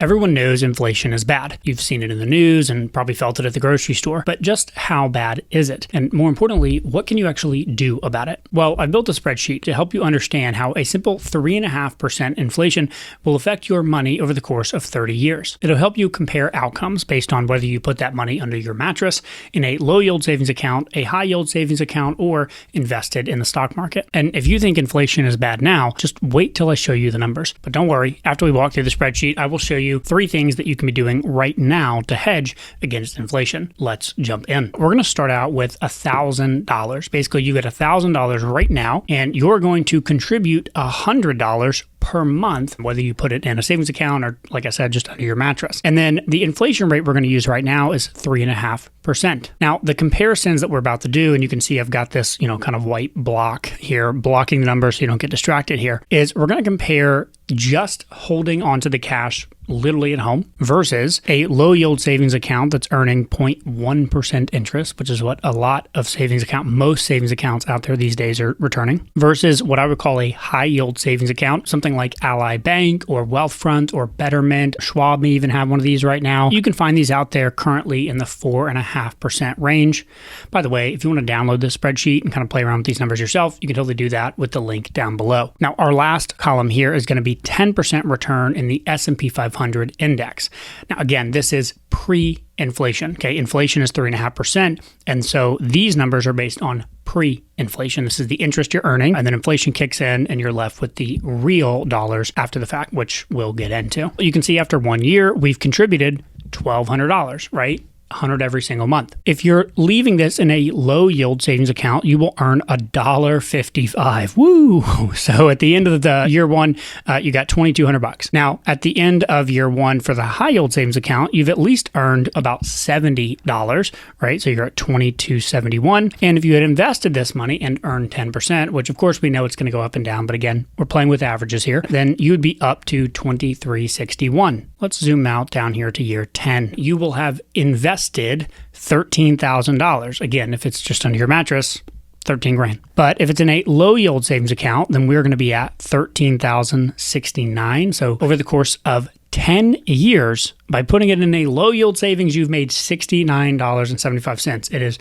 Everyone knows inflation is bad. You've seen it in the news and probably felt it at the grocery store. But just how bad is it? And more importantly, what can you actually do about it? Well, I built a spreadsheet to help you understand how a simple 3.5% inflation will affect your money over the course of 30 years. It'll help you compare outcomes based on whether you put that money under your mattress, in a low yield savings account, a high yield savings account, or invested in the stock market. And if you think inflation is bad now, just wait till I show you the numbers. But don't worry, after we walk through the spreadsheet, I will show you 3 things that you can be doing right now to hedge against inflation. Let's jump in. We're going to start out with $1,000. Basically, you get $1,000 right now, and you're going to contribute $100 per month, whether you put it in a savings account or, like I said, just under your mattress. And then the inflation rate we're going to use right now is 3.5%. Now, the comparisons that we're about to do, and you can see I've got this, kind of white block here, blocking the numbers so you don't get distracted here, is we're going to compare just holding onto the cash literally at home versus a low yield savings account that's earning 0.1% interest, which is what a lot of most savings accounts out there these days are returning, versus what I would call a high yield savings account, something like Ally Bank or Wealthfront or Betterment. Schwab may even have one of these right now. You can find these out there currently in the 4.5% range. By the way, if you want to download this spreadsheet and kind of play around with these numbers yourself, you can totally do that with the link down below. Now, our last column here is going to be 10% return in the S&P 500 index. Now, again, this is pre-inflation. Okay, inflation is 3.5%. And so these numbers are based on pre-inflation. This is the interest you're earning, and then inflation kicks in and you're left with the real dollars after the fact, which we'll get into. You can see after 1 year, we've contributed $1,200, right? 100 every single month. If you're leaving this in a low yield savings account, you will earn $1.55. Woo! So at the end of the year one, you got $2,200. Now, at the end of year one for the high yield savings account, you've at least earned about $70, right? So you're at $2,271. And if you had invested this money and earned 10%, which of course we know it's going to go up and down, but again, we're playing with averages here, then you would be up to $2,361. Let's zoom out down here to year 10. You will have invested $13,000. Again, if it's just under your mattress, 13 grand. But if it's in a low yield savings account, then we're going to be at 13,069. So over the course of 10 years, by putting it in a low yield savings, you've made $69.75. It is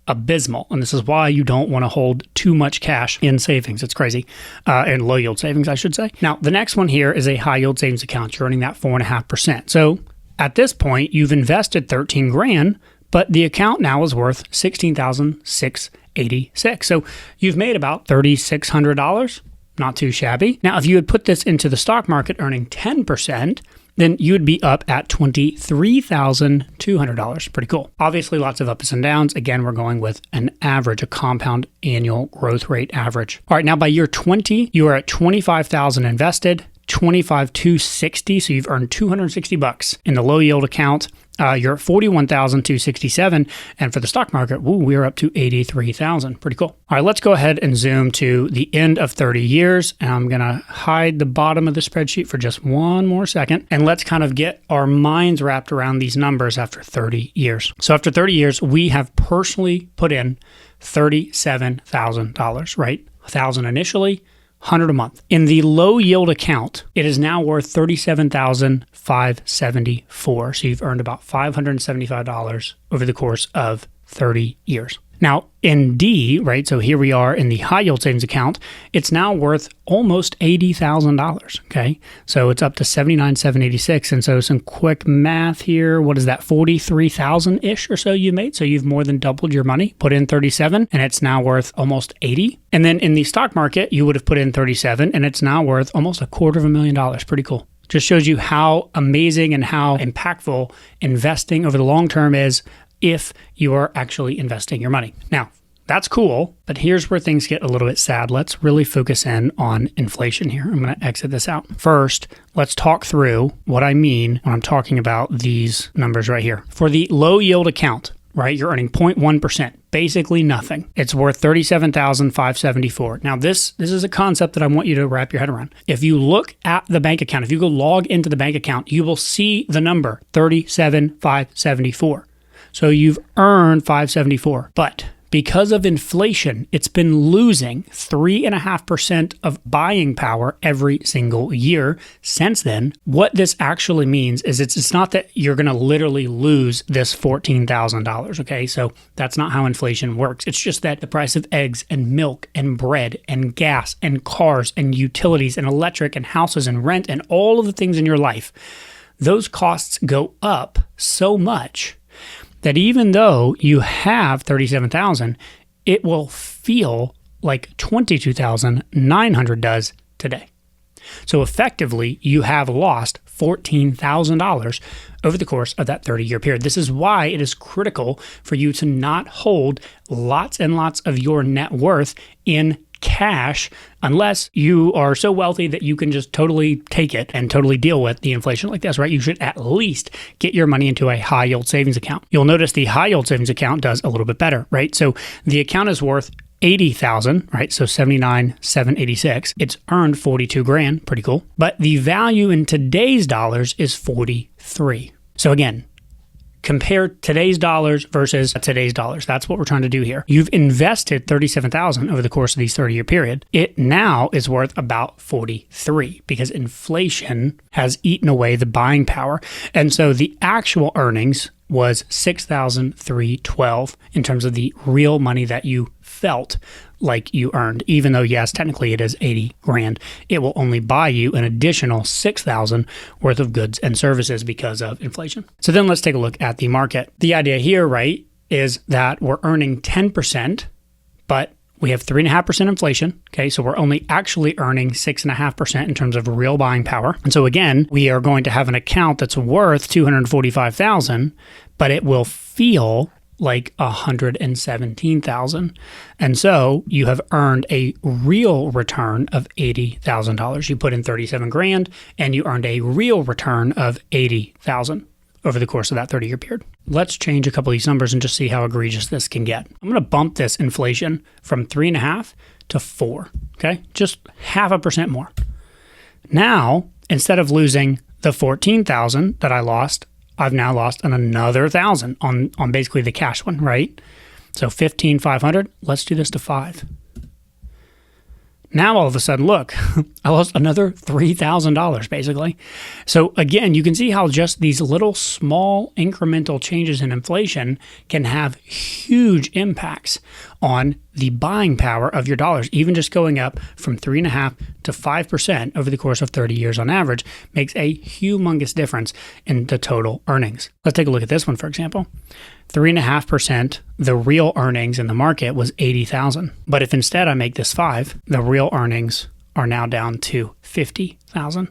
abysmal. And this is why you don't want to hold too much cash in savings. It's crazy. In low yield savings, I should say. Now, the next one here is a high yield savings account. You're earning that 4.5%. So at this point, you've invested 13 grand, but the account now is worth $16,686. So you've made about $3,600. Not too shabby. Now, if you had put this into the stock market earning 10%, then you would be up at $23,200. Pretty cool. Obviously, lots of ups and downs. Again, we're going with an average, a compound annual growth rate average. All right, now by year 20, you are at $25,000 invested, $25,260. So you've earned $260 in the low yield account. You're at $41,267. And for the stock market, we're up to $83,000. Pretty cool. All right, let's go ahead and zoom to the end of 30 years. And I'm going to hide the bottom of the spreadsheet for just one more second. And let's kind of get our minds wrapped around these numbers after 30 years. So after 30 years, we have personally put in $37,000, right? $1,000 initially, $100 a month. In the low yield account, it is now worth $37,574. So you've earned about $575 over the course of 30 years. Now, in D, right, so here we are in the high yield savings account, it's now worth almost $80,000, okay? So it's up to $79,786. And so some quick math here, what is that, 43,000-ish or so you made? So you've more than doubled your money, put in 37, and it's now worth almost 80. And then in the stock market, you would have put in 37, and it's now worth almost $250,000. Pretty cool. Just shows you how amazing and how impactful investing over the long term is if you are actually investing your money. Now, that's cool, but here's where things get a little bit sad. Let's really focus in on inflation here. I'm going to exit this out. First, let's talk through what I mean when I'm talking about these numbers right here. For the low yield account, right, you're earning 0.1%, basically nothing. It's worth $37,574. Now, this is a concept that I want you to wrap your head around. If you look at the bank account, if you go log into the bank account, you will see the number $37,574. So you've earned $574, but because of inflation, it's been losing 3.5% of buying power every single year since then. What this actually means is it's not that you're going to literally lose this $14,000, okay? So that's not how inflation works. It's just that the price of eggs and milk and bread and gas and cars and utilities and electric and houses and rent and all of the things in your life, those costs go up so much that even though you have $37,000, it will feel like $22,900 does today. So effectively, you have lost $14,000 over the course of that 30-year period. This is why it is critical for you to not hold lots and lots of your net worth in cash unless you are so wealthy that you can just totally take it and totally deal with the inflation like this, right? You should at least get your money into a high yield savings account. You'll notice the high yield savings account does a little bit better, right? So the account is worth $80,000, right? So $79,786. It's earned $42,000, pretty cool. But the value in today's dollars is 43. So again, compare today's dollars versus today's dollars. That's what we're trying to do here. You've invested $37,000 over the course of these 30-year period. It now is worth about 43 because inflation has eaten away the buying power. And so the actual earnings was $6,312 in terms of the real money that you felt like you earned. Even though, yes, technically it is $80,000, it will only buy you an additional $6,000 worth of goods and services because of inflation. So then let's take a look at the market. The idea here, right, is that we're earning 10%, but we have 3.5% inflation. Okay, so we're only actually earning 6.5% in terms of real buying power. And so again, we are going to have an account that's worth $245,000, but it will feel like $117,000. And so you have earned a real return of $80,000. You put in $37,000 and you earned a real return of $80,000 over the course of that 30-year period. Let's change a couple of these numbers and just see how egregious this can get. I'm going to bump this inflation from 3.5 to 4, okay? Just 0.5% more. Now, instead of losing the $14,000 that I lost, I've now lost another $1,000 on basically the cash one, right? So $15,500, let's do this to 5. Now all of a sudden, look, I lost another $3,000 basically. So again, you can see how just these little small incremental changes in inflation can have huge impacts on the buying power of your dollars. Even just going up from 3.5 to 5% over the course of 30 years on average makes a humongous difference in the total earnings. Let's take a look at this one, for example. 3.5%, the real earnings in the market was $80,000. But if instead I make this 5, the real earnings are now down to $50,000.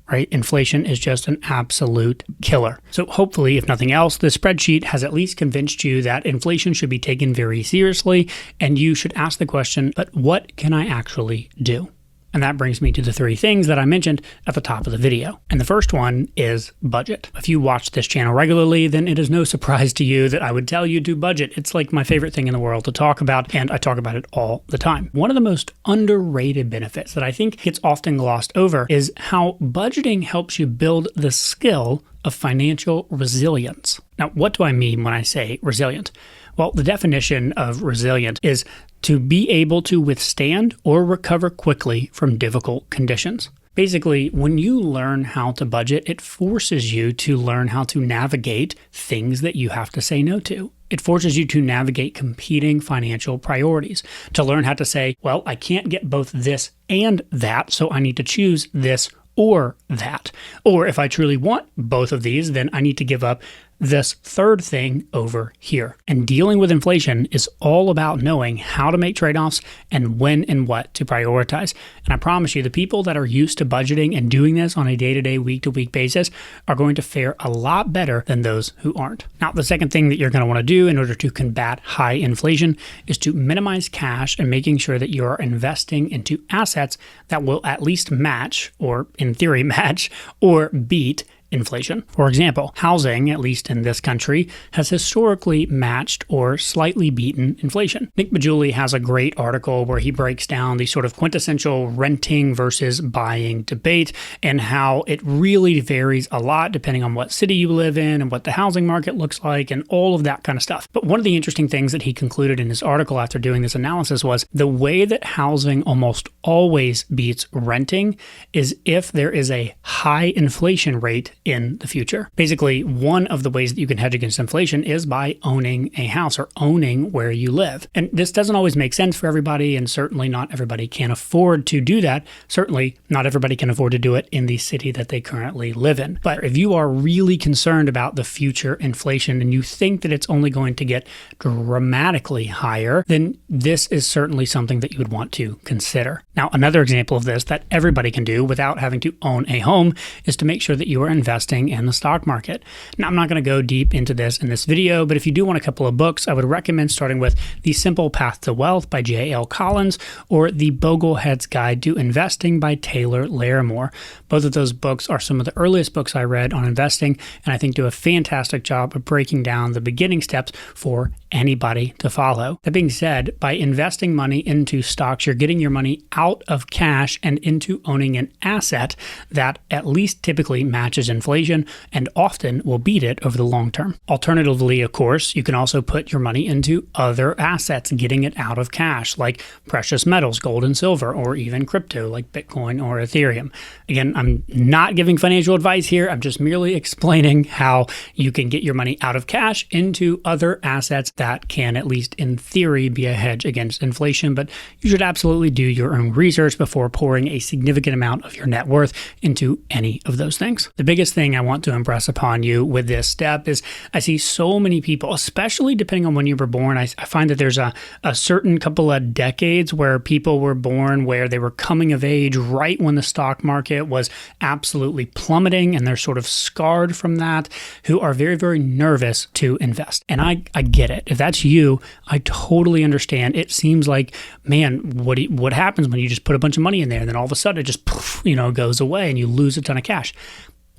Right? Inflation is just an absolute killer. So hopefully, if nothing else, the spreadsheet has at least convinced you that inflation should be taken very seriously, and you should ask the question, but what can I actually do? And that brings me to the 3 things that I mentioned at the top of the video. And the first one is budget. If you watch this channel regularly, then it is no surprise to you that I would tell you to budget. It's like my favorite thing in the world to talk about, and I talk about it all the time. One of the most underrated benefits that I think gets often glossed over is how budgeting helps you build the skill of financial resilience. Now, what do I mean when I say resilient? Well, the definition of resilient is to be able to withstand or recover quickly from difficult conditions. Basically, when you learn how to budget, it forces you to learn how to navigate things that you have to say no to. It forces you to navigate competing financial priorities, to learn how to say, well, I can't get both this and that, so I need to choose this or that. Or if I truly want both of these, then I need to give up this third thing over here. And dealing with inflation is all about knowing how to make trade-offs and when and what to prioritize. And I promise you, the people that are used to budgeting and doing this on a day-to-day, week-to-week basis are going to fare a lot better than those who aren't. Now, the second thing that you're going to want to do in order to combat high inflation is to minimize cash and making sure that you're investing into assets that will at least match, or in theory match, or beat inflation. For example, housing, at least in this country, has historically matched or slightly beaten inflation. Nick Bajuli has a great article where he breaks down the sort of quintessential renting versus buying debate and how it really varies a lot depending on what city you live in and what the housing market looks like and all of that kind of stuff. But one of the interesting things that he concluded in his article after doing this analysis was the way that housing almost always beats renting is if there is a high inflation rate in the future. Basically, one of the ways that you can hedge against inflation is by owning a house or owning where you live. And this doesn't always make sense for everybody, and certainly not everybody can afford to do that. Certainly not everybody can afford to do it in the city that they currently live in. But if you are really concerned about the future inflation and you think that it's only going to get dramatically higher, then this is certainly something that you would want to consider. Now, another example of this that everybody can do without having to own a home is to make sure that you are investing in the stock market. Now, I'm not going to go deep into this in this video, but if you do want a couple of books, I would recommend starting with The Simple Path to Wealth by J.L. Collins or The Boglehead's Guide to Investing by Taylor Larimore. Both of those books are some of the earliest books I read on investing, and I think do a fantastic job of breaking down the beginning steps for anybody to follow. That being said, by investing money into stocks, you're getting your money out of cash and into owning an asset that at least typically matches inflation and often will beat it over the long term. Alternatively, of course, you can also put your money into other assets, getting it out of cash, like precious metals, gold and silver, or even crypto like Bitcoin or Ethereum. Again, I'm not giving financial advice here. I'm just merely explaining how you can get your money out of cash into other assets that can, at least in theory, be a hedge against inflation. But you should absolutely do your own research before pouring a significant amount of your net worth into any of those things. The biggest thing I want to impress upon you with this step is I see so many people, especially depending on when you were born. I find that there's a certain couple of decades where people were born where they were coming of age right when the stock market was absolutely plummeting, and they're sort of scarred from that, who are very, very nervous to invest. And I get it. If that's you, I totally understand. It seems like, man, what happens when you just put a bunch of money in there and then all of a sudden it just goes away and you lose a ton of cash?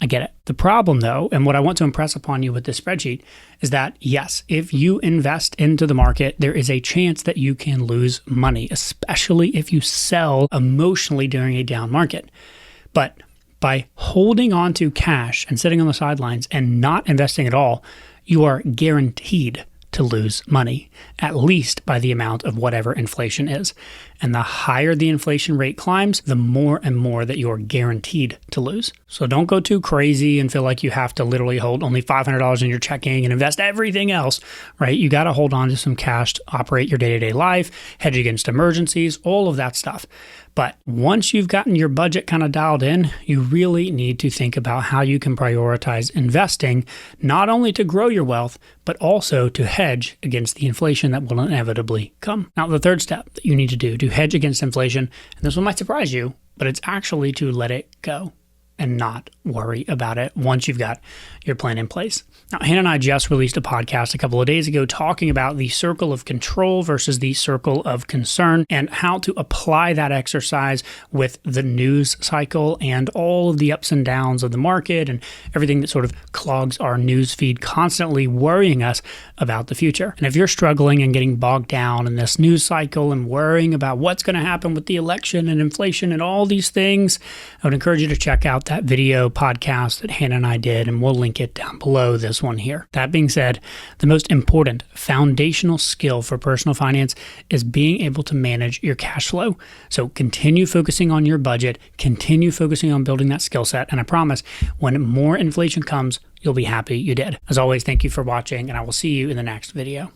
I get it. The problem, though, and what I want to impress upon you with this spreadsheet is that, yes, if you invest into the market, there is a chance that you can lose money, especially if you sell emotionally during a down market. But by holding on to cash and sitting on the sidelines and not investing at all, you are guaranteed to lose money, at least by the amount of whatever inflation is. And the higher the inflation rate climbs, the more and more that you're guaranteed to lose. So don't go too crazy and feel like you have to literally hold only $500 in your checking and invest everything else, right? You got to hold on to some cash to operate your day-to-day life, hedge against emergencies, all of that stuff. But once you've gotten your budget kind of dialed in, you really need to think about how you can prioritize investing, not only to grow your wealth, but also to hedge against the inflation that will inevitably come. Now, the third step that you need to do to hedge against inflation, and this one might surprise you, but it's actually to let it go and not worry about it once you've got your plan in place. Now, Hannah and I just released a podcast a couple of days ago talking about the circle of control versus the circle of concern and how to apply that exercise with the news cycle and all of the ups and downs of the market and everything that sort of clogs our news feed, constantly worrying us about the future. And if you're struggling and getting bogged down in this news cycle and worrying about what's going to happen with the election and inflation and all these things, I would encourage you to check out that video podcast that Hannah and I did, and we'll link it down below this one here. That being said, the most important foundational skill for personal finance is being able to manage your cash flow. So continue focusing on your budget, continue focusing on building that skill set, and I promise when more inflation comes, you'll be happy you did. As always, thank you for watching, and I will see you in the next video.